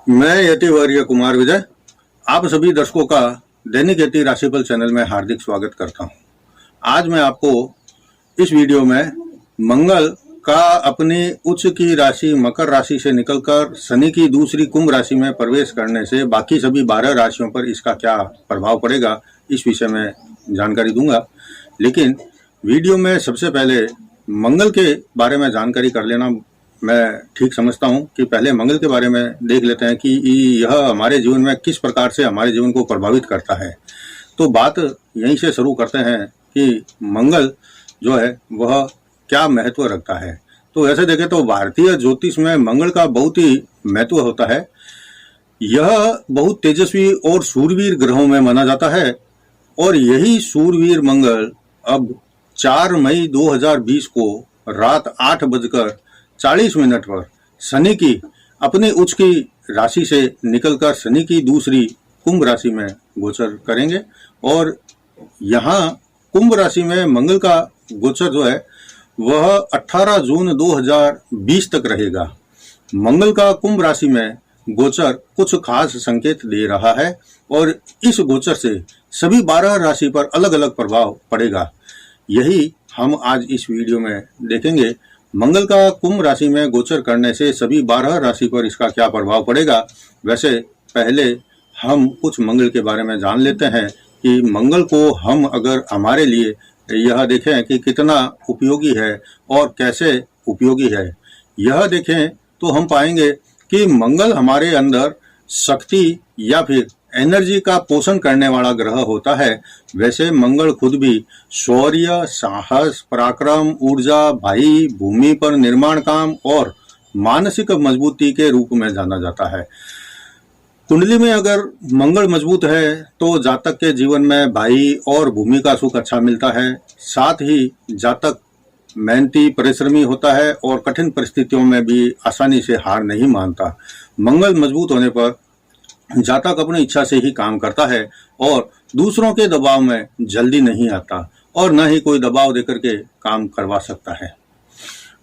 मैं यतिवर्य कुमार विजय आप सभी दर्शकों का दैनिक यति राशिफल चैनल में हार्दिक स्वागत करता हूं। आज मैं आपको इस वीडियो में मंगल का अपनी उच्च की राशि मकर राशि से निकलकर शनि की दूसरी कुंभ राशि में प्रवेश करने से बाकी सभी 12 राशियों पर इसका क्या प्रभाव पड़ेगा इस विषय में जानकारी दूंगा। लेकिन वीडियो में सबसे पहले मंगल के बारे में जानकारी कर लेना मैं ठीक समझता हूं कि पहले मंगल के बारे में देख लेते हैं कि यह हमारे जीवन में किस प्रकार से हमारे जीवन को प्रभावित करता है। तो बात यहीं से शुरू करते हैं कि मंगल जो है वह क्या महत्व रखता है। तो ऐसे देखें तो भारतीय ज्योतिष में मंगल का बहुत ही महत्व होता है। यह बहुत तेजस्वी और शूरवीर ग्रहों में माना जाता है और यही शूरवीर मंगल अब 4 मई 2020 को रात 8:40 पर शनि की अपनी उच्च की राशि से निकलकर शनि की दूसरी कुंभ राशि में गोचर करेंगे और यहाँ कुंभ राशि में मंगल का गोचर जो है वह 18 जून 2020 तक रहेगा। मंगल का कुंभ राशि में गोचर कुछ खास संकेत दे रहा है और इस गोचर से सभी 12 राशि पर अलग अलग प्रभाव पड़ेगा। यही हम आज इस वीडियो में देखेंगे। मंगल का कुंभ राशि में गोचर करने से सभी 12 राशि पर इसका क्या प्रभाव पड़ेगा। वैसे पहले हम कुछ मंगल के बारे में जान लेते हैं कि मंगल को हम अगर हमारे लिए यह देखें कि कितना उपयोगी है और कैसे उपयोगी है, यह देखें तो हम पाएंगे कि मंगल हमारे अंदर शक्ति या फिर एनर्जी का पोषण करने वाला ग्रह होता है। वैसे मंगल खुद भी शौर्य, साहस, पराक्रम, ऊर्जा, भाई, भूमि पर निर्माण काम और मानसिक मजबूती के रूप में जाना जाता है। कुंडली में अगर मंगल मजबूत है तो जातक के जीवन में भाई और भूमि का सुख अच्छा मिलता है। साथ ही जातक मेहनती परिश्रमी होता है और कठिन परिस्थितियों में भी आसानी से हार नहीं मानता। मंगल मजबूत होने पर जातक अपनी इच्छा से ही काम करता है और दूसरों के दबाव में जल्दी नहीं आता और न ही कोई दबाव देकर के काम करवा सकता है।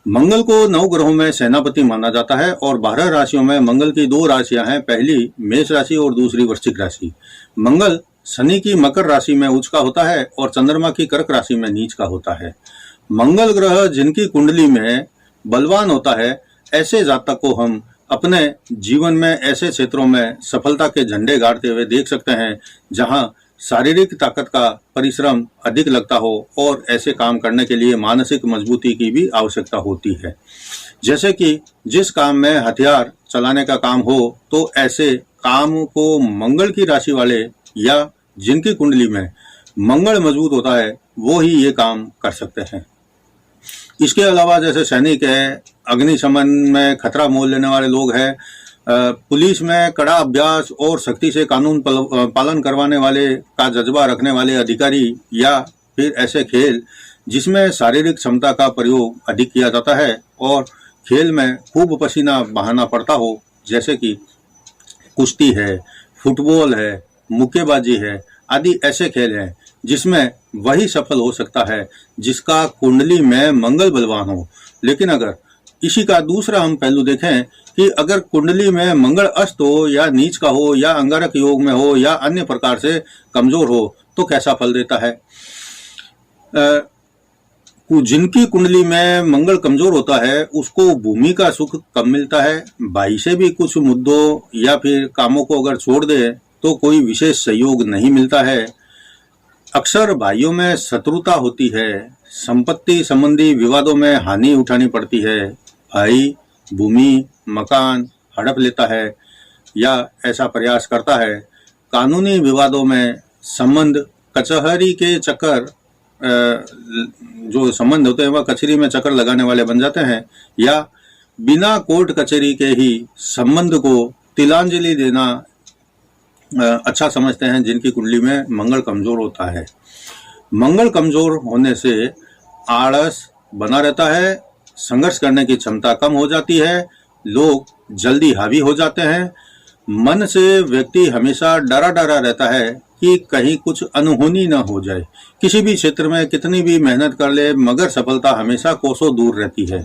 मंगल को 9 ग्रहों में सेनापति माना जाता है और 12 राशियों में मंगल की 2 राशियां हैं, पहली मेष राशि और दूसरी वृश्चिक राशि। मंगल शनि की मकर राशि में उच्च का होता है और चंद्रमा की कर्क राशि में नीच का होता है। मंगल ग्रह जिनकी कुंडली में बलवान होता है, ऐसे जातक को हम अपने जीवन में ऐसे क्षेत्रों में सफलता के झंडे गाड़ते हुए देख सकते हैं जहां शारीरिक ताकत का परिश्रम अधिक लगता हो और ऐसे काम करने के लिए मानसिक मजबूती की भी आवश्यकता होती है। जैसे कि जिस काम में हथियार चलाने का काम हो तो ऐसे काम को मंगल की राशि वाले या जिनकी कुंडली में मंगल मजबूत होता है वो ही ये काम कर सकते हैं। इसके अलावा जैसे सैनिक है, अग्निशमन में खतरा मोल लेने वाले लोग हैं, पुलिस में कड़ा अभ्यास और सख्ती से कानून पालन करवाने वाले का जज्बा रखने वाले अधिकारी, या फिर ऐसे खेल जिसमें शारीरिक क्षमता का प्रयोग अधिक किया जाता है और खेल में खूब पसीना बहाना पड़ता हो, जैसे कि कुश्ती है, फुटबॉल है, मुक्केबाजी है आदि ऐसे खेल हैं जिसमें वही सफल हो सकता है जिसका कुंडली में मंगल बलवान हो। लेकिन अगर इसी का दूसरा हम पहलू देखें कि अगर कुंडली में मंगल अस्त हो या नीच का हो या अंगारक योग में हो या अन्य प्रकार से कमजोर हो तो कैसा फल देता है। जिनकी कुंडली में मंगल कमजोर होता है उसको भूमि का सुख कम मिलता है, भाई से भी कुछ मुद्दों या फिर कामों को अगर छोड़ दे तो कोई विशेष सहयोग नहीं मिलता है। अक्सर भाइयों में शत्रुता होती है, संपत्ति संबंधी विवादों में हानि उठानी पड़ती है, भाई भूमि मकान हड़प लेता है या ऐसा प्रयास करता है, कानूनी विवादों में संबंध कचहरी के चक्कर जो संबंध होते हैं वह कचहरी में चक्कर लगाने वाले बन जाते हैं, या बिना कोर्ट कचहरी के ही संबंध को तिलांजलि देना अच्छा समझते हैं जिनकी कुंडली में मंगल कमजोर होता है। मंगल कमजोर होने से आलस बना रहता है, संघर्ष करने की क्षमता कम हो जाती है, लोग जल्दी हावी हो जाते हैं, मन से व्यक्ति हमेशा डरा डरा रहता है कि कहीं कुछ अनहोनी न हो जाए। किसी भी क्षेत्र में कितनी भी मेहनत कर ले मगर सफलता हमेशा कोसों दूर रहती है।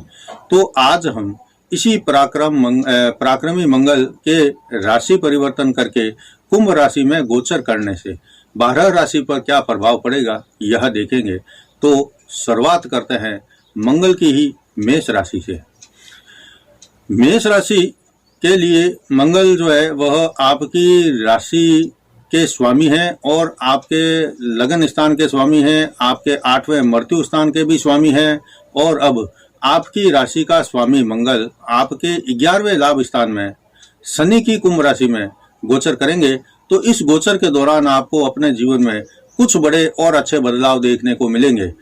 तो आज हम इसी पराक्रमी मंगल के राशि परिवर्तन करके कुंभ राशि में गोचर करने से 12 राशि पर क्या प्रभाव पड़ेगा यह देखेंगे। तो शुरुआत करते हैं मंगल की ही मेष राशि से। मेष राशि के लिए मंगल जो है वह आपकी राशि के स्वामी हैं और आपके लगन स्थान के स्वामी हैं, आपके 8वें मृत्यु स्थान के भी स्वामी हैं। और अब आपकी राशि का स्वामी मंगल आपके 11वें लाभ स्थान में शनि की कुंभ राशि में गोचर करेंगे। तो इस गोचर के दौरान आपको अपने जीवन में कुछ बड़े और अच्छे बदलाव देखने को मिलेंगे।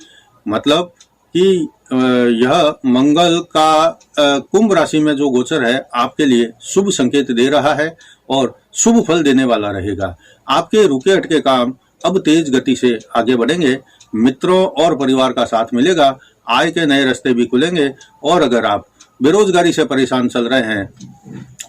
मतलब कि यह मंगल का कुंभ राशि में जो गोचर है आपके लिए शुभ संकेत दे रहा है और शुभ फल देने वाला रहेगा। आपके रुके अटके काम अब तेज गति से आगे बढ़ेंगे। मित्रों और परिवार का साथ मिलेगा, आय के नए रास्ते भी खुलेंगे। और अगर आप बेरोजगारी से परेशान चल रहे हैं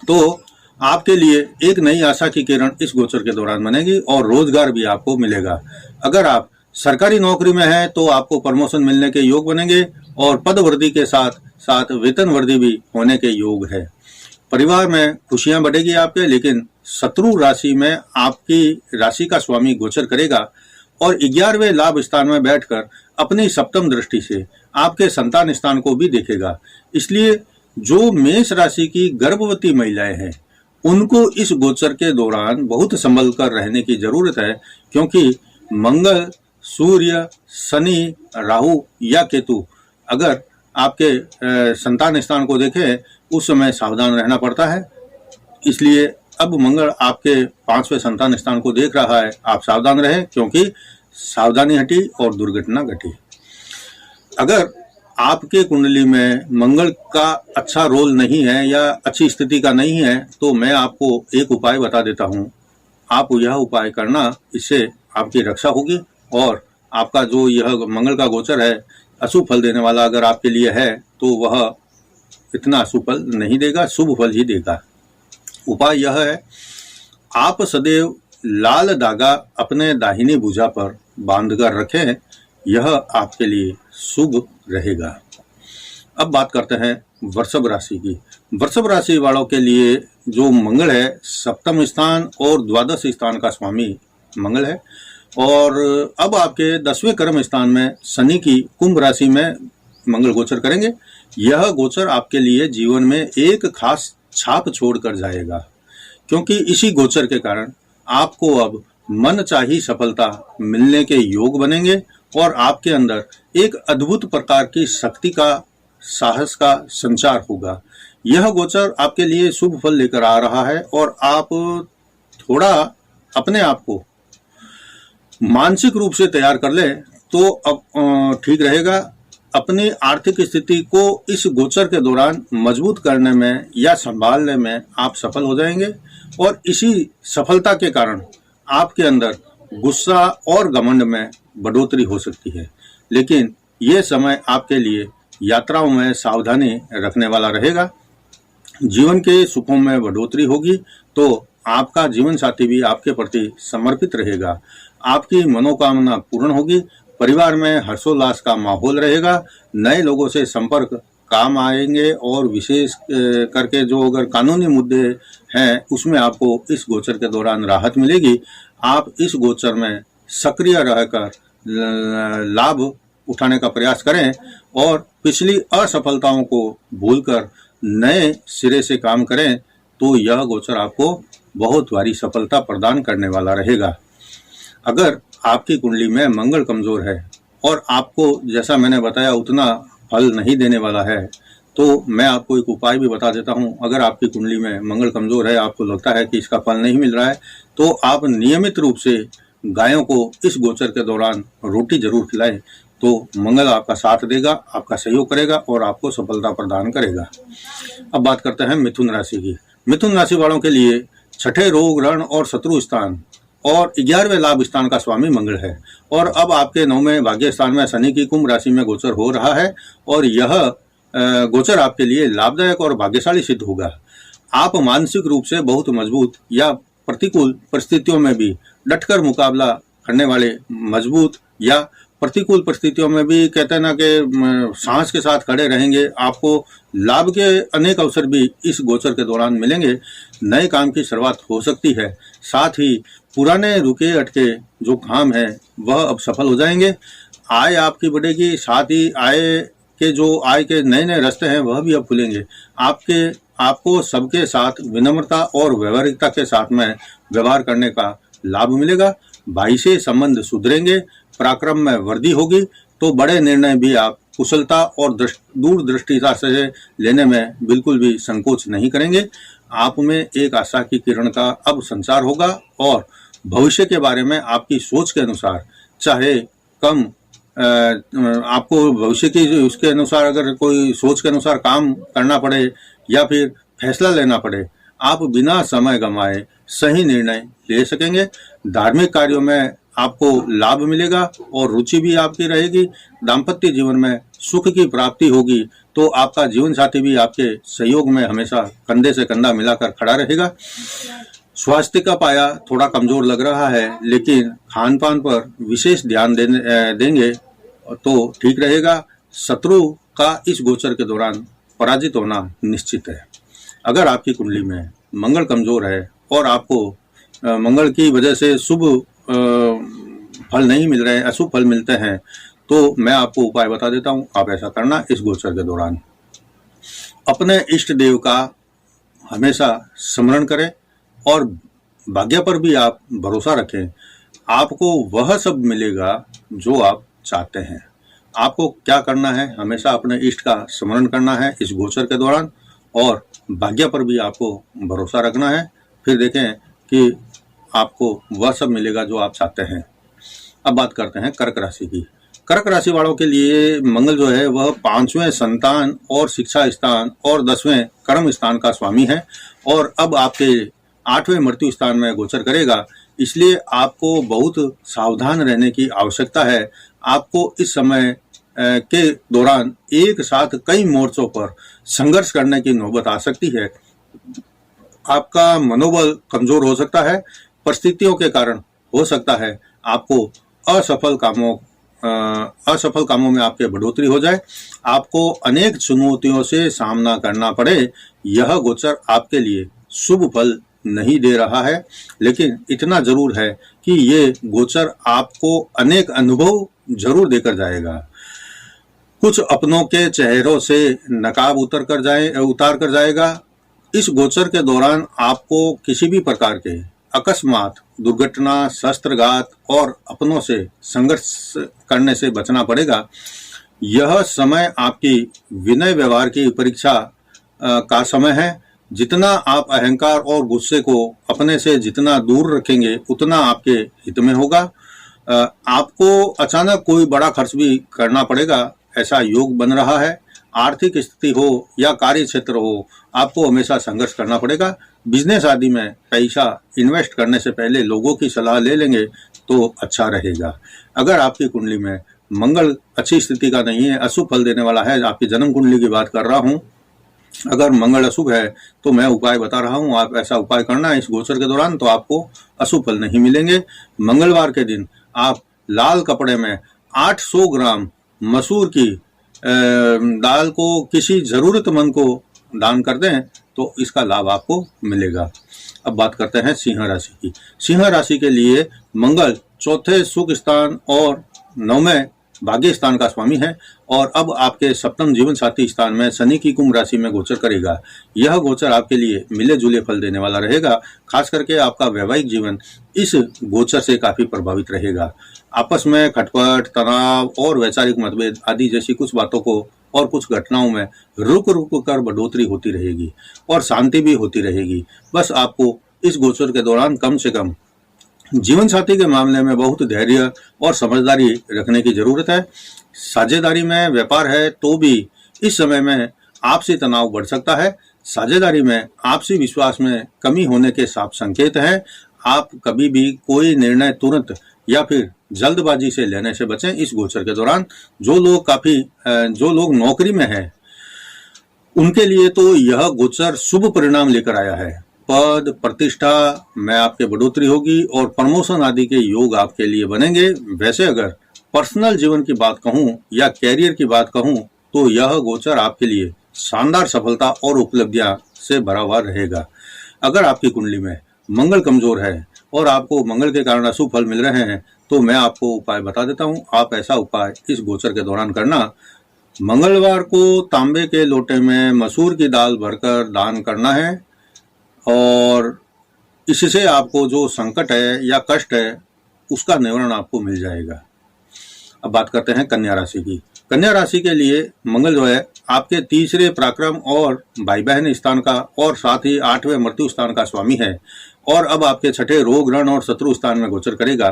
तो आपके लिए एक नई आशा की किरण इस गोचर के दौरान बनेगी और रोजगार भी आपको मिलेगा। अगर आप सरकारी नौकरी में हैं तो आपको प्रमोशन मिलने के योग बनेंगे और पद वृद्धि के साथ साथ वेतन वृद्धि भी होने के योग है। परिवार में खुशियां बढ़ेगी आपके, लेकिन शत्रु राशि में आपकी राशि का स्वामी गोचर करेगा और 11वें लाभ स्थान में बैठकर अपनी सप्तम दृष्टि से आपके संतान स्थान को भी देखेगा। इसलिए जो मेष राशि की गर्भवती महिलाएं हैं उनको इस गोचर के दौरान बहुत संभल कर रहने की जरूरत है, क्योंकि मंगल, सूर्य, शनि, राहु या केतु अगर आपके संतान स्थान को देखें उस समय सावधान रहना पड़ता है। इसलिए अब मंगल आपके 5वें संतान स्थान को देख रहा है, आप सावधान रहें, क्योंकि सावधानी हटी और दुर्घटना घटी। अगर आपके कुंडली में मंगल का अच्छा रोल नहीं है या अच्छी स्थिति का नहीं है तो मैं आपको एक उपाय बता देता हूँ। आप यह उपाय करना, इससे आपकी रक्षा होगी और आपका जो यह मंगल का गोचर है अशुभ फल देने वाला अगर आपके लिए है तो वह इतना अशुभ फल नहीं देगा, शुभ फल ही देगा। उपाय यह है, आप सदैव लाल धागा अपने दाहिनी भुजा पर बांधकर रखें, यह आपके लिए शुभ रहेगा। अब बात करते हैं वृषभ राशि की। वृषभ राशि वालों के लिए जो मंगल है सप्तम स्थान और द्वादश स्थान का स्वामी मंगल है और अब आपके 10वें कर्म स्थान में शनि की कुंभ राशि में मंगल गोचर करेंगे। यह गोचर आपके लिए जीवन में एक खास छाप छोड़कर जाएगा, क्योंकि इसी गोचर के कारण आपको अब मनचाही सफलता मिलने के योग बनेंगे और आपके अंदर एक अद्भुत प्रकार की शक्ति का, साहस का संचार होगा। यह गोचर आपके लिए शुभ फल लेकर आ रहा है और आप थोड़ा अपने आप को मानसिक रूप से तैयार कर ले तो अब ठीक रहेगा। अपनी आर्थिक स्थिति को इस गोचर के दौरान मजबूत करने में या संभालने में आप सफल हो जाएंगे और इसी सफलता के कारण आपके अंदर गुस्सा और घमंड में बढ़ोतरी हो सकती है। लेकिन यह समय आपके लिए यात्राओं में सावधानी रखने वाला रहेगा। जीवन के सुखों में बढ़ोतरी होगी तो आपका जीवन साथी भी आपके प्रति समर्पित रहेगा। आपकी मनोकामना पूर्ण होगी। परिवार में हर्षोल्लास का माहौल रहेगा। नए लोगों से संपर्क काम आएंगे और विशेष करके जो अगर कानूनी मुद्दे हैं उसमें आपको इस गोचर के दौरान राहत मिलेगी। आप इस गोचर में सक्रिय रहकर लाभ उठाने का प्रयास करें और पिछली असफलताओं को भूलकर नए सिरे से काम करें तो यह गोचर आपको बहुत भारी सफलता प्रदान करने वाला रहेगा। अगर आपकी कुंडली में मंगल कमजोर है और आपको जैसा मैंने बताया उतना फल नहीं देने वाला है तो मैं आपको एक उपाय भी बता देता हूं। अगर आपकी कुंडली में मंगल कमजोर है, आपको लगता है कि इसका फल नहीं मिल रहा है, तो आप नियमित रूप से गायों को इस गोचर के दौरान रोटी जरूर खिलाएं, तो मंगल आपका साथ देगा, आपका सहयोग करेगा और आपको सफलता प्रदान करेगा। अब बात करते हैं मिथुन राशि की। मिथुन राशि वालों के लिए छठे रोग, रण और शत्रु स्थान और 11वें लाभ स्थान का स्वामी मंगल है और अब आपके 9वें भाग्य स्थान में शनि की कुंभ राशि में गोचर हो रहा है और यह गोचर आपके लिए लाभदायक और भाग्यशाली सिद्ध होगा। आप मानसिक रूप से बहुत मजबूत या प्रतिकूल परिस्थितियों में भी डटकर मुकाबला करने वाले मजबूत या प्रतिकूल परिस्थितियों में भी कहते हैं ना कि साहस के साथ खड़े रहेंगे, आपको लाभ के अनेक अवसर भी इस गोचर के दौरान मिलेंगे। नए काम की शुरुआत हो सकती है, साथ ही पुराने रुके अटके जो काम है वह अब सफल हो जाएंगे। आय आपकी बढ़ेगी, साथ ही आय के नए नए रास्ते हैं वह भी अब खुलेंगे। आपको सबके साथ विनम्रता और व्यवहारिकता के साथ में व्यवहार करने का लाभ मिलेगा। भाई से संबंध सुधरेंगे, पराक्रम में वृद्धि होगी, तो बड़े निर्णय भी आप कुशलता और दूरदृष्टिता से लेने में बिल्कुल भी संकोच नहीं करेंगे। आप में एक आशा की किरण का अब संचार होगा और भविष्य के बारे में आपकी सोच के अनुसार, चाहे कम आपको भविष्य की उसके अनुसार अगर कोई सोच के अनुसार काम करना पड़े या फिर फैसला लेना पड़े, आप बिना समय गंवाए सही निर्णय ले सकेंगे। धार्मिक कार्यों में आपको लाभ मिलेगा और रुचि भी आपकी रहेगी। दाम्पत्य जीवन में सुख की प्राप्ति होगी, तो आपका जीवन साथी भी आपके सहयोग में हमेशा कंधे से कंधा मिलाकर खड़ा रहेगा। स्वास्थ्य का पाया थोड़ा कमजोर लग रहा है, लेकिन खान पान पर विशेष ध्यान देंगे तो ठीक रहेगा। शत्रु का इस गोचर के दौरान पराजित होना निश्चित है। अगर आपकी कुंडली में मंगल कमजोर है और आपको मंगल की वजह से शुभ फल नहीं मिल रहे, अशुभ फल मिलते हैं, तो मैं आपको उपाय बता देता हूं। आप ऐसा करना इस गोचर के दौरान, अपने इष्ट देव का हमेशा स्मरण करें और भाग्य पर भी आप भरोसा रखें। आपको वह सब मिलेगा जो आप चाहते हैं। आपको क्या करना है, हमेशा अपने इष्ट का स्मरण करना है इस गोचर के दौरान और भाग्य पर भी आपको भरोसा रखना है। फिर देखें कि आपको वह सब मिलेगा जो आप चाहते हैं। अब बात करते हैं कर्क राशि की। कर्क राशि वालों के लिए मंगल जो है वह 5वें संतान और शिक्षा स्थान और 10वें कर्म स्थान का स्वामी है और अब आपके 8वें मृत्यु स्थान में गोचर करेगा। इसलिए आपको बहुत सावधान रहने की आवश्यकता है। आपको इस समय के दौरान एक साथ कई मोर्चों पर संघर्ष करने की नौबत आ सकती है। आपका मनोबल कमजोर हो सकता है, परिस्थितियों के कारण हो सकता है आपको असफल कामों में आपके बढ़ोतरी हो जाए, आपको अनेक चुनौतियों से सामना करना पड़े। यह गोचर आपके लिए शुभ फल नहीं दे रहा है, लेकिन इतना जरूर है कि ये गोचर आपको अनेक अनुभव जरूर देकर जाएगा। कुछ अपनों के चेहरों से नकाब उतार कर जाएगा। इस गोचर के दौरान आपको किसी भी प्रकार के अकस्मात दुर्घटना, शस्त्रघात और अपनों से संघर्ष करने से बचना पड़ेगा। यह समय आपकी विनय व्यवहार की परीक्षा का समय है। जितना आप अहंकार और गुस्से को अपने से जितना दूर रखेंगे उतना आपके हित में होगा। आपको अचानक कोई बड़ा खर्च भी करना पड़ेगा, ऐसा योग बन रहा है। आर्थिक स्थिति हो या कार्य क्षेत्र हो, आपको हमेशा संघर्ष करना पड़ेगा। बिजनेस आदि में पैसा इन्वेस्ट करने से पहले लोगों की सलाह ले लेंगे तो अच्छा रहेगा। अगर आपकी कुंडली में मंगल अच्छी स्थिति का नहीं है, अशुभ फल देने वाला है, आपकी जन्म कुंडली की बात कर रहा हूँ, अगर मंगल अशुभ है तो मैं उपाय बता रहा हूँ, आप ऐसा उपाय करना है इस गोचर के दौरान, तो आपको अशुभ फल नहीं मिलेंगे। मंगलवार के दिन आप लाल कपड़े में 800 ग्राम मसूर की दाल को किसी जरूरतमंद को दान कर दें तो इसका लाभ आपको मिलेगा। अब बात करते हैं सिंह राशि की। सिंह राशि के लिए मंगल चौथे सुख स्थान और 9वें भाग्य स्थान का स्वामी है और अब आपके सप्तम जीवन साथी स्थान में शनि की कुंभ राशि में गोचर करेगा। यह गोचर आपके लिए मिले जुले फल देने वाला रहेगा। खास करके आपका वैवाहिक जीवन इस गोचर से काफी प्रभावित रहेगा। आपस में खटपट, तनाव और वैचारिक मतभेद आदि जैसी कुछ बातों को और कुछ घटनाओं में रुक रुक कर बढ़ोतरी होती रहेगी और शांति भी होती रहेगी। बस आपको इस गोचर के दौरान कम से कम जीवन साथी के मामले में बहुत धैर्य और समझदारी रखने की जरूरत है। साझेदारी में व्यापार है तो भी इस समय में आपसी तनाव बढ़ सकता है। साझेदारी में आपसी विश्वास में कमी होने के साफ संकेत हैं। आप कभी भी कोई निर्णय तुरंत या फिर जल्दबाजी से लेने से बचें इस गोचर के दौरान। जो लोग नौकरी में हैं उनके लिए तो यह गोचर शुभ परिणाम लेकर आया है। पद प्रतिष्ठा में आपके बढ़ोतरी होगी और प्रमोशन आदि के योग आपके लिए बनेंगे। वैसे अगर पर्सनल जीवन की बात कहूं या कैरियर की बात कहूं तो यह गोचर आपके लिए शानदार सफलता और उपलब्धियां से भरा हुआ रहेगा। अगर आपकी कुंडली में मंगल कमजोर है और आपको मंगल के कारण अशुभ फल मिल रहे हैं तो मैं आपको उपाय बता देता हूं। आप ऐसा उपाय इस गोचर के दौरान करना। मंगलवार को तांबे के लोटे में मसूर की दाल भरकर दान करना है और इससे आपको जो संकट है या कष्ट है उसका निवारण आपको मिल जाएगा। अब बात करते हैं कन्या राशि की। कन्या राशि के लिए मंगल जो है आपके तीसरे पराक्रम और भाई बहन स्थान का और साथ ही 8वें मृत्यु स्थान का स्वामी है और अब आपके छठे रोग ऋण और शत्रु स्थान में गोचर करेगा।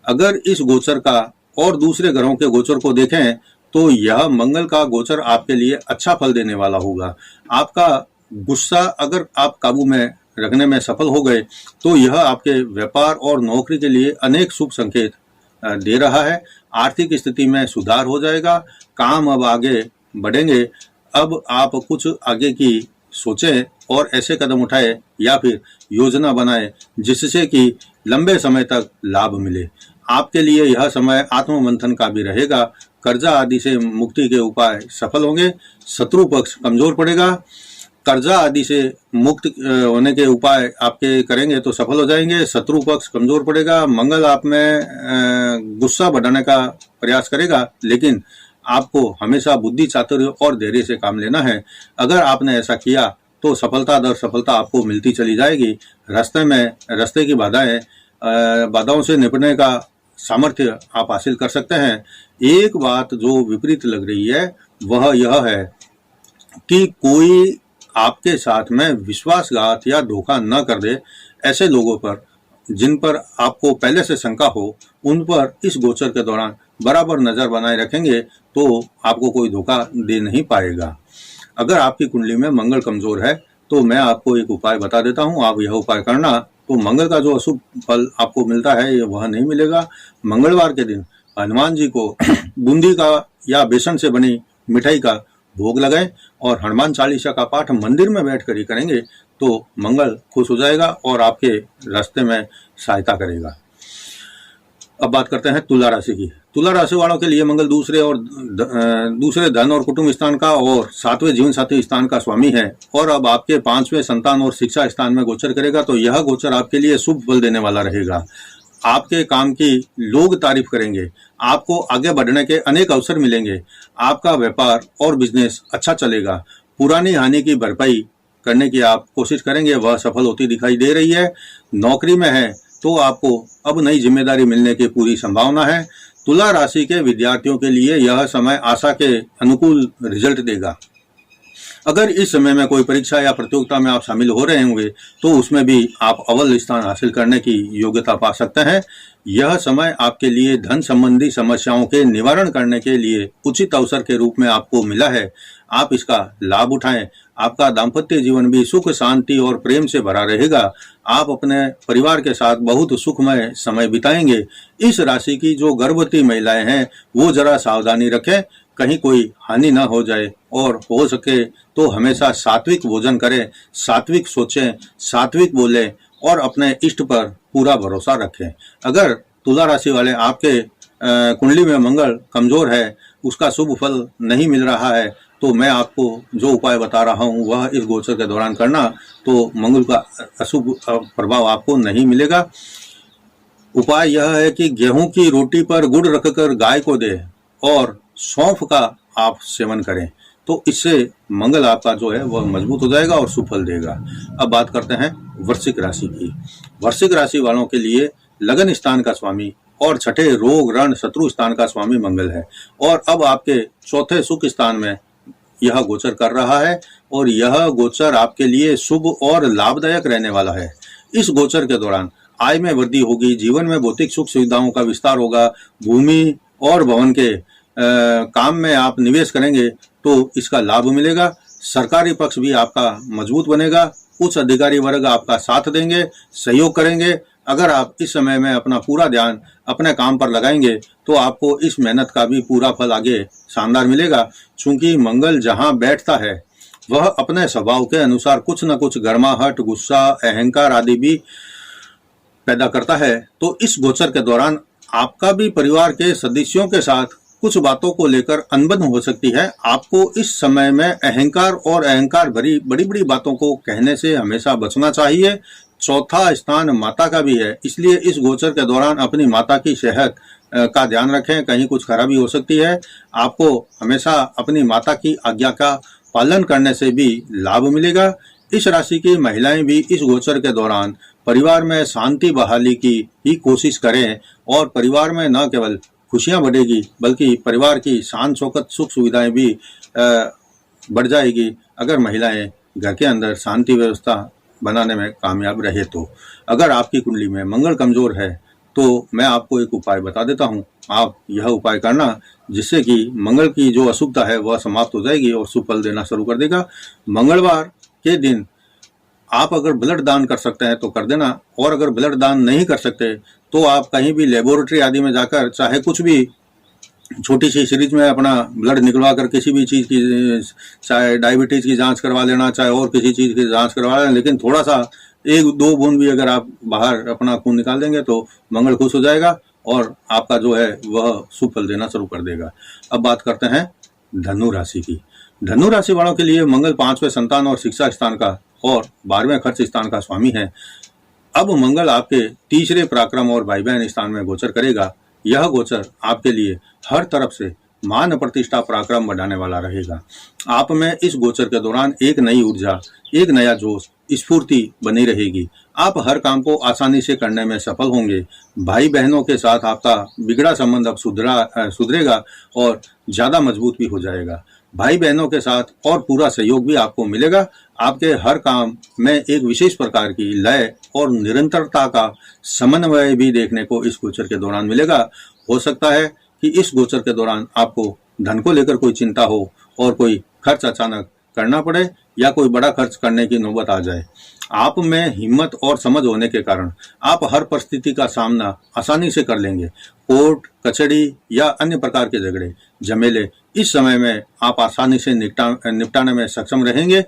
अगर इस गोचर का और दूसरे ग्रहों के गोचर को देखें तो यह मंगल का गोचर आपके लिए अच्छा फल देने वाला होगा। आपका गुस्सा अगर आप काबू में रखने में सफल हो गए तो यह आपके व्यापार और नौकरी के लिए अनेक शुभ संकेत दे रहा है। आर्थिक स्थिति में सुधार हो जाएगा, काम अब आगे बढ़ेंगे। अब आप कुछ आगे की सोचें और ऐसे कदम उठाएं या फिर योजना बनाएं जिससे कि लंबे समय तक लाभ मिले। आपके लिए यह समय आत्ममंथन का भी रहेगा। कर्जा आदि से मुक्ति के उपाय सफल होंगे। शत्रु पक्ष कमजोर पड़ेगा। कर्जा आदि से मुक्त होने के उपाय आपके करेंगे तो सफल हो जाएंगे। शत्रु पक्ष कमजोर पड़ेगा। मंगल आप में गुस्सा बढ़ाने का प्रयास करेगा, लेकिन आपको हमेशा बुद्धि, चातुर्य और धैर्य से काम लेना है। अगर आपने ऐसा किया तो सफलता दर सफलता आपको मिलती चली जाएगी। रास्ते की बाधाओं से निपटने का सामर्थ्य आप हासिल कर सकते हैं। एक बात जो विपरीत लग रही है वह यह है कि कोई आपके साथ में विश्वासघात या धोखा न कर दे। ऐसे लोगों पर जिन पर आपको पहले से शंका हो उन पर इस गोचर के दौरान बराबर नजर बनाए रखेंगे तो आपको कोई धोखा दे नहीं पाएगा। अगर आपकी कुंडली में मंगल कमजोर है तो मैं आपको एक उपाय बता देता हूं। आप यह उपाय करना तो मंगल का जो अशुभ फल आपको मिलता है वह नहीं मिलेगा। मंगलवार के दिन हनुमान जी को बूंदी का या बेसन से बनी मिठाई का भोग लगाएं और हनुमान चालीसा का पाठ मंदिर में बैठकर ही करेंगे तो मंगल खुश हो जाएगा और आपके रास्ते में सहायता करेगा। अब बात करते हैं तुला राशि की। तुला राशि वालों के लिए मंगल दूसरे धन और कुटुंब स्थान का और 7वें जीवन साथी स्थान का स्वामी है और अब आपके 5वें संतान और शिक्षा स्थान में गोचर करेगा तो यह गोचर आपके लिए शुभ फल देने वाला रहेगा। आपके काम की लोग तारीफ करेंगे। आपको आगे बढ़ने के अनेक अवसर मिलेंगे। आपका व्यापार और बिजनेस अच्छा चलेगा। पुरानी हानि की भरपाई करने की आप कोशिश करेंगे, वह सफल होती दिखाई दे रही है। नौकरी में है तो आपको अब नई जिम्मेदारी मिलने की पूरी संभावना है। तुला राशि के विद्यार्थियों के लिए यह समय आशा के अनुकूल रिजल्ट देगा। अगर इस समय में कोई परीक्षा या प्रतियोगिता में आप शामिल हो रहे होंगे तो उसमें भी आप अव्वल स्थान हासिल करने की योग्यता पा सकते हैं। यह समय आपके लिए धन संबंधी समस्याओं के निवारण करने के लिए उचित अवसर के रूप में आपको मिला है। आप इसका लाभ उठाएं। आपका दाम्पत्य जीवन भी सुख, शांति और प्रेम से भरा रहेगा। आप अपने परिवार के साथ बहुत सुखमय समय बिताएंगे। इस राशि की जो गर्भवती महिलाएं हैं वो जरा सावधानी रखें, कहीं कोई हानि ना हो जाए और हो सके तो हमेशा सात्विक भोजन करें, सात्विक सोचें, सात्विक बोलें और अपने इष्ट पर पूरा भरोसा रखें। अगर तुला राशि वाले आपके कुंडली में मंगल कमजोर है, उसका शुभ फल नहीं मिल रहा है तो मैं आपको जो उपाय बता रहा हूं वह इस गोचर के दौरान करना तो मंगल का अशुभ प्रभाव आपको नहीं मिलेगा। उपाय यह है कि गेहूं की रोटी पर गुड़ रखकर गाय को दे और सौंफ का आप सेवन करें तो इससे मंगल आपका जो है वह मजबूत हो जाएगा और सुफल देगा। अब बात करते हैं वृश्चिक राशि की। वृश्चिक राशि वालों के लिए लगन स्थान का स्वामी और छठे रोग ऋण शत्रु स्थान का स्वामी मंगल है और अब आपके चौथे सुख स्थान में यह गोचर कर रहा है और यह गोचर आपके लिए शुभ और लाभदायक रहने वाला है। इस गोचर के दौरान आय में वृद्धि होगी, जीवन में भौतिक सुख सुविधाओं का विस्तार होगा, भूमि और भवन के काम में आप निवेश करेंगे तो इसका लाभ मिलेगा। सरकारी पक्ष भी आपका मजबूत बनेगा। उच्च अधिकारी वर्ग आपका साथ देंगे, सहयोग करेंगे। अगर आप इस समय में अपना पूरा ध्यान अपने काम पर लगाएंगे तो आपको इस मेहनत का भी पूरा फल आगे शानदार मिलेगा। चूंकि मंगल जहां बैठता है वह अपने स्वभाव के अनुसार कुछ न कुछ गर्माहट, गुस्सा, अहंकार आदि भी पैदा करता है तो इस गोचर के दौरान आपका भी परिवार के सदस्यों के साथ कुछ बातों को लेकर अनबन हो सकती है। आपको इस समय में अहंकार और अहंकार भरी बड़ी बड़ी बातों को कहने से हमेशा बचना चाहिए। चौथा स्थान माता का भी है, इसलिए इस गोचर के दौरान अपनी माता की सेहत का ध्यान रखें, कहीं कुछ खराबी हो सकती है। आपको हमेशा अपनी माता की आज्ञा का पालन करने से भी लाभ मिलेगा। इस राशि की महिलाएं भी इस गोचर के दौरान परिवार में शांति बहाली की ही कोशिश करें और परिवार में न केवल खुशियां बढ़ेगी बल्कि परिवार की शान शौकत सुख सुविधाएं भी बढ़ जाएगी अगर महिलाएं घर के अंदर शांति व्यवस्था बनाने में कामयाब रहे तो। अगर आपकी कुंडली में मंगल कमजोर है तो मैं आपको एक उपाय बता देता हूं। आप यह उपाय करना जिससे कि मंगल की जो अशुभता है वह समाप्त हो जाएगी और शुभ फल देना शुरू कर देगा। मंगलवार के दिन आप अगर ब्लड दान कर सकते हैं तो कर देना, और अगर ब्लड दान नहीं कर सकते तो आप कहीं भी लेबोरेटरी आदि में जाकर चाहे कुछ भी छोटी सी सीरीज में अपना ब्लड निकलवा कर किसी भी चीज़ की, चाहे डायबिटीज़ की जांच करवा लेना, चाहे और किसी चीज़ की जांच करवा लेना, लेकिन थोड़ा सा 1-2 बूंद भी अगर आप बाहर अपना खून निकाल देंगे तो मंगल खुश हो जाएगा और आपका जो है वह शुभ फल देना शुरू कर देगा। अब बात करते हैं धनु राशि की। धनु राशि वालों के लिए मंगल 5वें संतान और शिक्षा स्थान का और 12वें खर्च स्थान का स्वामी है। अब मंगल आपके तीसरे पराक्रम और भाई बहन स्थान में गोचर करेगा। यह गोचर आपके लिए हर तरफ से मान प्रतिष्ठा पराक्रम बढ़ाने वाला रहेगा। आप में इस गोचर के दौरान एक नई ऊर्जा, एक नया जोश, स्फूर्ति बनी रहेगी। आप हर काम को आसानी से करने में सफल होंगे। भाई बहनों के साथ आपका बिगड़ा संबंध अब सुधरेगा और ज्यादा मजबूत भी हो जाएगा। भाई बहनों के साथ और पूरा सहयोग भी आपको मिलेगा। आपके हर काम में एक विशेष प्रकार की लय और निरंतरता का समन्वय भी देखने को इस गोचर के दौरान मिलेगा। हो सकता है कि इस गोचर के दौरान आपको धन को लेकर कोई चिंता हो और कोई खर्च अचानक करना पड़े या कोई बड़ा खर्च करने की नौबत आ जाए। आप में हिम्मत और समझ होने के कारण आप हर परिस्थिति का सामना आसानी से कर लेंगे। कोर्ट कचहरी या अन्य प्रकार के झगड़े झमेले इस समय में आप आसानी से निपटाने में सक्षम रहेंगे।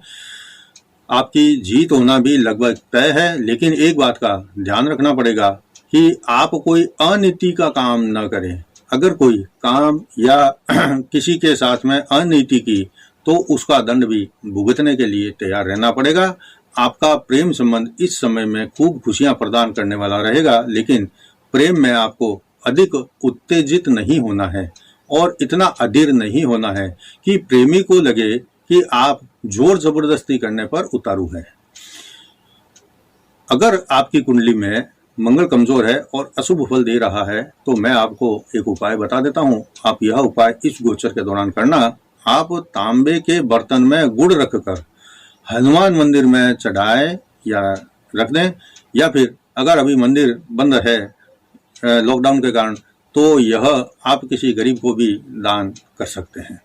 आपकी जीत होना भी लगभग तय है, लेकिन एक बात का ध्यान रखना पड़ेगा कि आप कोई अनीति का काम न करें। अगर कोई काम या किसी के साथ में अनीति की तो उसका दंड भी भुगतने के लिए तैयार रहना पड़ेगा। आपका प्रेम संबंध इस समय में खूब खुशियां प्रदान करने वाला रहेगा, लेकिन प्रेम में आपको अधिक उत्तेजित नहीं होना है और इतना अधीर नहीं होना है कि प्रेमी को लगे कि आप जोर जबरदस्ती करने पर उतारू हैं। अगर आपकी कुंडली में मंगल कमजोर है और अशुभ फल दे रहा है तो मैं आपको एक उपाय बता देता हूं। आप यह उपाय इस गोचर के दौरान करना। आप तांबे के बर्तन में गुड़ रखकर हनुमान मंदिर में चढ़ाए या रख दें, या फिर अगर अभी मंदिर बंद है लॉकडाउन के कारण तो यह आप किसी गरीब को भी दान कर सकते हैं।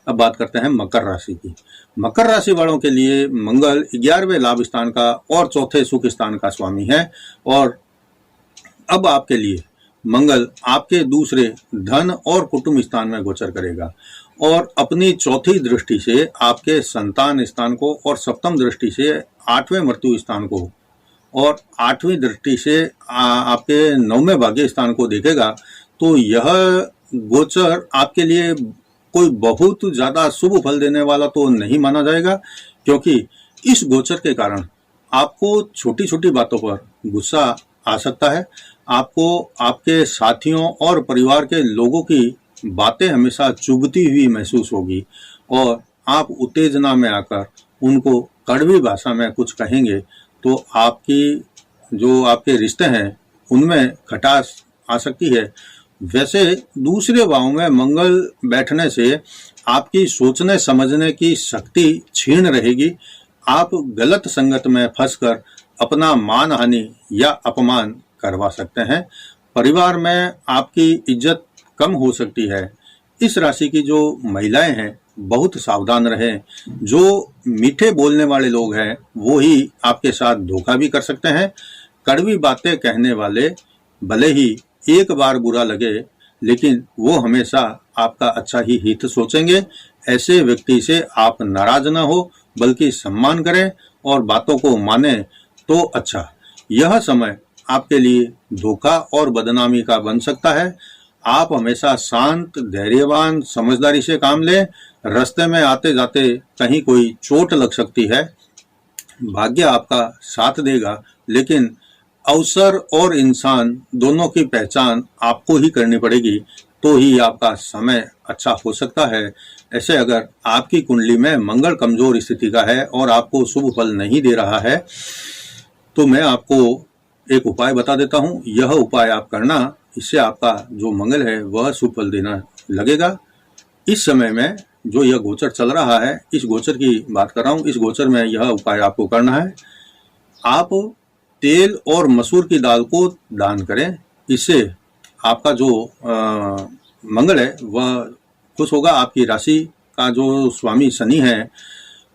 अब बात करते हैं मकर राशि की। मकर राशि वालों के लिए मंगल 11वें लाभ स्थान का और चौथे सुख स्थान का स्वामी है और अब आपके लिए मंगल आपके दूसरे धन और कुटुंब स्थान में गोचर करेगा और अपनी चौथी दृष्टि से आपके संतान स्थान को और सप्तम दृष्टि से 8वें मृत्यु स्थान को और 8वीं दृष्टि से आपके 9वें भाग्य स्थान को देखेगा। तो यह गोचर आपके लिए कोई बहुत ज्यादा शुभ फल देने वाला तो नहीं माना जाएगा, क्योंकि इस गोचर के कारण आपको छोटी छोटी बातों पर गुस्सा आ सकता है। आपको आपके साथियों और परिवार के लोगों की बातें हमेशा चुभती हुई महसूस होगी और आप उत्तेजना में आकर उनको कड़वी भाषा में कुछ कहेंगे तो आपकी जो आपके रिश्ते हैं उनमें खटास आ सकती है। वैसे दूसरे भाव में मंगल बैठने से आपकी सोचने समझने की शक्ति क्षीण रहेगी। आप गलत संगत में फंसकर अपना मान हानि या अपमान करवा सकते हैं। परिवार में आपकी इज्जत कम हो सकती है। इस राशि की जो महिलाएं हैं बहुत सावधान रहें। जो मीठे बोलने वाले लोग हैं वो ही आपके साथ धोखा भी कर सकते हैं। कड़वी बातें कहने वाले भले ही एक बार बुरा लगे लेकिन वो हमेशा आपका अच्छा ही हित सोचेंगे। ऐसे व्यक्ति से आप नाराज न हो बल्कि सम्मान करें और बातों को माने तो अच्छा। यह समय आपके लिए धोखा और बदनामी का बन सकता है। आप हमेशा शांत, धैर्यवान, समझदारी से काम लें। रास्ते में आते जाते कहीं कोई चोट लग सकती है। भाग्य आपका साथ देगा, लेकिन अवसर और इंसान दोनों की पहचान आपको ही करनी पड़ेगी, तो ही आपका समय अच्छा हो सकता है। ऐसे अगर आपकी कुंडली में मंगल कमजोर स्थिति का है और आपको शुभ फल नहीं दे रहा है, तो मैं आपको एक उपाय बता देता हूँ। यह उपाय आप करना, इससे आपका जो मंगल है वह शुभ फल देना लगेगा। इस समय में जो यह गोचर चल रहा है, इस गोचर की बात कर रहा हूँ, इस गोचर में यह उपाय आपको करना है। आप तेल और मसूर की दाल को दान करें। इससे आपका जो मंगल है वह खुश होगा। आपकी राशि का जो स्वामी शनि है,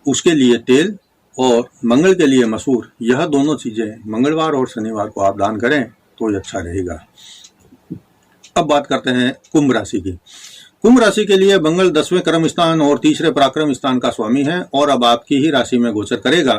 उसके लिए तेल और मंगल के लिए मसूर, यह दोनों चीजें मंगलवार और शनिवार को आप दान करें तो ये अच्छा रहेगा। अब बात करते हैं कुंभ राशि की। कुंभ राशि के लिए मंगल 10वें कर्म स्थान और तीसरे पराक्रम स्थान का स्वामी है और अब आपकी ही राशि में गोचर करेगा।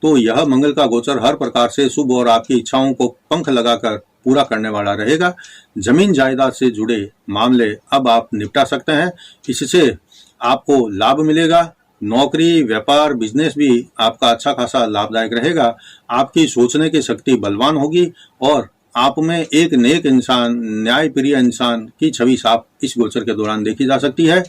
तो यह मंगल का गोचर हर प्रकार से शुभ और आपकी इच्छाओं को पंख लगाकर पूरा करने वाला रहेगा। जमीन जायदाद से जुड़े मामले अब आप निपटा सकते हैं। इससे आपको लाभ मिलेगा। नौकरी, व्यापार, बिजनेस भी आपका अच्छा खासा लाभदायक रहेगा। आपकी सोचने की शक्ति बलवान होगी और आप में एक नेक इंसान, न्याय प्रिय इंसान की छवि साफ इस गोचर के दौरान देखी जा सकती है।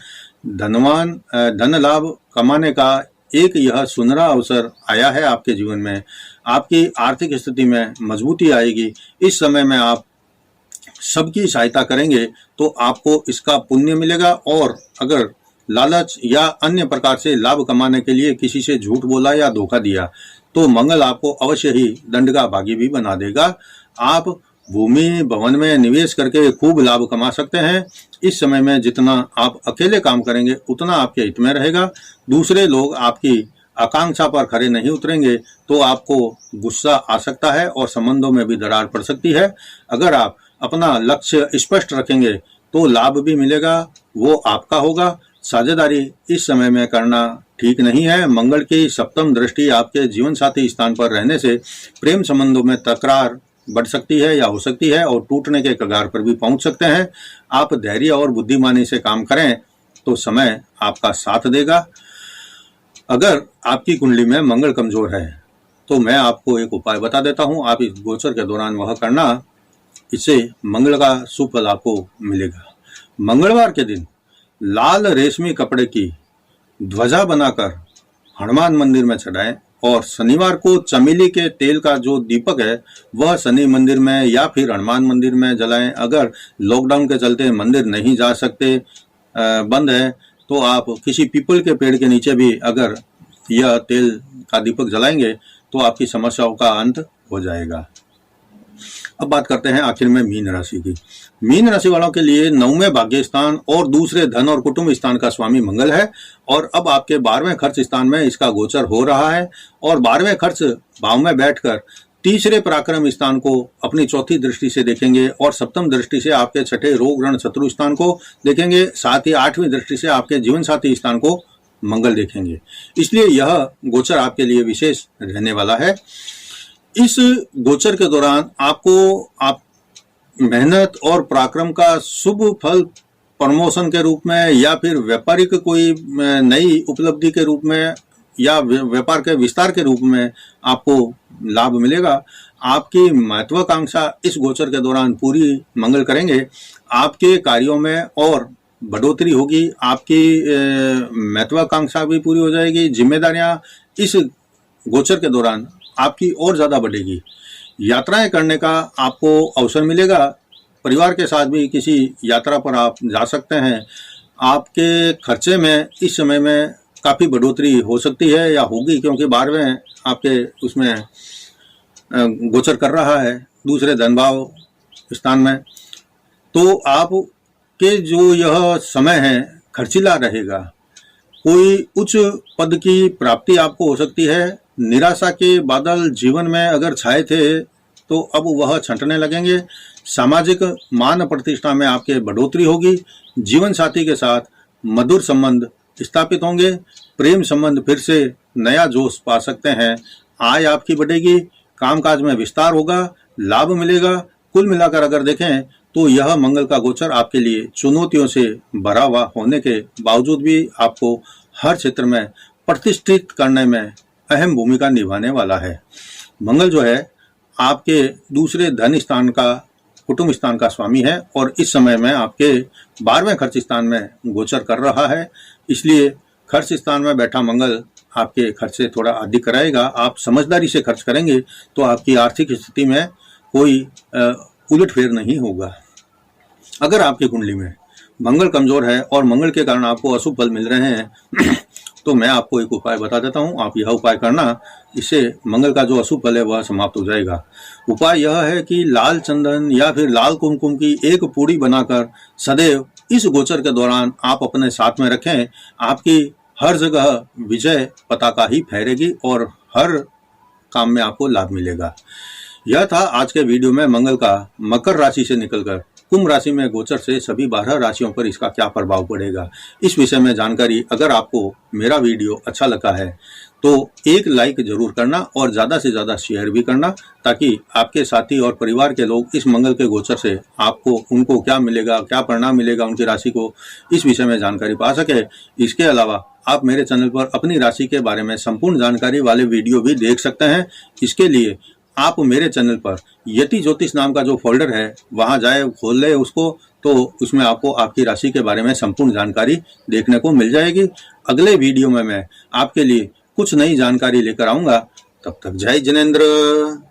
धन लाभ कमाने का एक यह सुनहरा अवसर आया है आपके जीवन में। आपकी आर्थिक स्थिति में मजबूती आएगी। इस समय में आप सबकी सहायता करेंगे तो आपको इसका पुण्य मिलेगा। और अगर लालच या अन्य प्रकार से लाभ कमाने के लिए किसी से झूठ बोला या धोखा दिया, तो मंगल आपको अवश्य ही दंड का भागी भी बना देगा। आप भूमि भवन में निवेश करके खूब लाभ कमा सकते हैं। इस समय में जितना आप अकेले काम करेंगे उतना आपके हित में रहेगा। दूसरे लोग आपकी आकांक्षा पर खरे नहीं उतरेंगे तो आपको गुस्सा आ सकता है और संबंधों में भी दरार पड़ सकती है। अगर आप अपना लक्ष्य स्पष्ट रखेंगे तो लाभ भी मिलेगा, वो आपका होगा। साझेदारी इस समय में करना ठीक नहीं है। मंगल की सप्तम दृष्टि आपके जीवन साथी स्थान पर रहने से प्रेम संबंधों में तकरार बढ़ सकती है या हो सकती है और टूटने के कगार पर भी पहुंच सकते हैं। आप धैर्य और बुद्धिमानी से काम करें तो समय आपका साथ देगा। अगर आपकी कुंडली में मंगल कमजोर है तो मैं आपको एक उपाय बता देता हूं। आप इस गोचर के दौरान वह करना, इससे मंगल का शुभ फल आपको मिलेगा। मंगलवार के दिन लाल रेशमी कपड़े की ध्वजा बनाकर हनुमान मंदिर में चढ़ाएं और शनिवार को चमेली के तेल का जो दीपक है वह शनि मंदिर में या फिर हनुमान मंदिर में जलाएं। अगर लॉकडाउन के चलते मंदिर नहीं जा सकते, बंद है, तो आप किसी पीपल के पेड़ के नीचे भी अगर यह तेल का दीपक जलाएंगे तो आपकी समस्याओं का अंत हो जाएगा। अब बात करते हैं आखिर में मीन राशि की। मीन राशि वालों के लिए 9वें भाग्य स्थान और दूसरे धन और कुटुंब स्थान का स्वामी मंगल है और अब आपके 12वें खर्च स्थान में इसका गोचर हो रहा है और 12वें खर्च भाव में बैठकर तीसरे पराक्रम स्थान को अपनी चौथी दृष्टि से देखेंगे और सप्तम दृष्टि से आपके छठे रोग ऋण शत्रु स्थान को देखेंगे। साथ ही 8वीं दृष्टि से आपके जीवन साथी स्थान को मंगल देखेंगे। इसलिए यह गोचर आपके लिए विशेष रहने वाला है। इस गोचर के दौरान आपको आप मेहनत और पराक्रम का शुभ फल प्रमोशन के रूप में या फिर व्यापारिक कोई नई उपलब्धि के रूप में या व्यापार के विस्तार के रूप में आपको लाभ मिलेगा। आपकी महत्वाकांक्षा इस गोचर के दौरान पूरी मंगल करेंगे। आपके कार्यों में और बढ़ोतरी होगी। आपकी महत्वाकांक्षा भी पूरी हो जाएगी। जिम्मेदारियां इस गोचर के दौरान आपकी और ज्यादा बढ़ेगी। यात्राएं करने का आपको अवसर मिलेगा। परिवार के साथ भी किसी यात्रा पर आप जा सकते हैं। आपके खर्चे में इस समय में काफी बढ़ोतरी हो सकती है या होगी, क्योंकि 12वें आपके उसमें गोचर कर रहा है दूसरे धन भाव स्थान में। तो आपके जो यह समय है खर्चीला रहेगा। कोई उच्च पद की प्राप्ति आपको हो सकती है। निराशा के बादल जीवन में अगर छाए थे तो अब वह छंटने लगेंगे। सामाजिक मान प्रतिष्ठा में आपके बढ़ोतरी होगी। जीवन साथी के साथ मधुर संबंध स्थापित होंगे। प्रेम संबंध फिर से नया जोश पा सकते हैं। आय आपकी बढ़ेगी। कामकाज में विस्तार होगा। लाभ मिलेगा। कुल मिलाकर अगर देखें तो यह मंगल का गोचर आपके लिए चुनौतियों से भरा हुआ होने के बावजूद भी आपको हर क्षेत्र में प्रतिष्ठित करने में अहम भूमिका निभाने वाला है। मंगल जो है आपके दूसरे धन स्थान का, कुटुंब स्थान का स्वामी है और इस समय में आपके 12वें खर्च स्थान में गोचर कर रहा है। इसलिए खर्च स्थान में बैठा मंगल आपके खर्च से थोड़ा अधिक कराएगा। आप समझदारी से खर्च करेंगे तो आपकी आर्थिक स्थिति में कोई उलटफेर नहीं होगा। अगर आपकी कुंडली में मंगल कमजोर है और मंगल के कारण आपको अशुभ फल मिल रहे हैं तो मैं आपको एक उपाय बता देता हूं, आप यह उपाय करना, इससे मंगल का जो अशुभ फल है वह समाप्त हो जाएगा। उपाय यह है कि लाल चंदन या फिर लाल कुमकुम की एक पूड़ी बनाकर सदैव इस गोचर के दौरान आप अपने साथ में रखें। आपकी हर जगह विजय पताका ही फहरेगी और हर काम में आपको लाभ मिलेगा। यह था आज के वीडियो में मंगल का मकर राशि से निकलकर कुंभ राशि में गोचर से सभी 12 राशियों पर इसका क्या प्रभाव पड़ेगा, इस विषय में जानकारी। अगर आपको मेरा वीडियो अच्छा लगा है तो एक लाइक जरूर करना और ज़्यादा से ज़्यादा शेयर भी करना, ताकि आपके साथी और परिवार के लोग इस मंगल के गोचर से आपको, उनको क्या मिलेगा, क्या परिणाम मिलेगा उनकी राशि को, इस विषय में जानकारी पा सके। इसके अलावा आप मेरे चैनल पर अपनी राशि के बारे में संपूर्ण जानकारी वाले वीडियो भी देख सकते हैं। इसके लिए आप मेरे चैनल पर यति ज्योतिष नाम का जो फोल्डर है वहां जाए, खोल ले उसको, तो उसमें आपको आपकी राशि के बारे में संपूर्ण जानकारी देखने को मिल जाएगी। अगले वीडियो में मैं आपके लिए कुछ नई जानकारी लेकर आऊंगा। तब तक जय जिनेंद्र।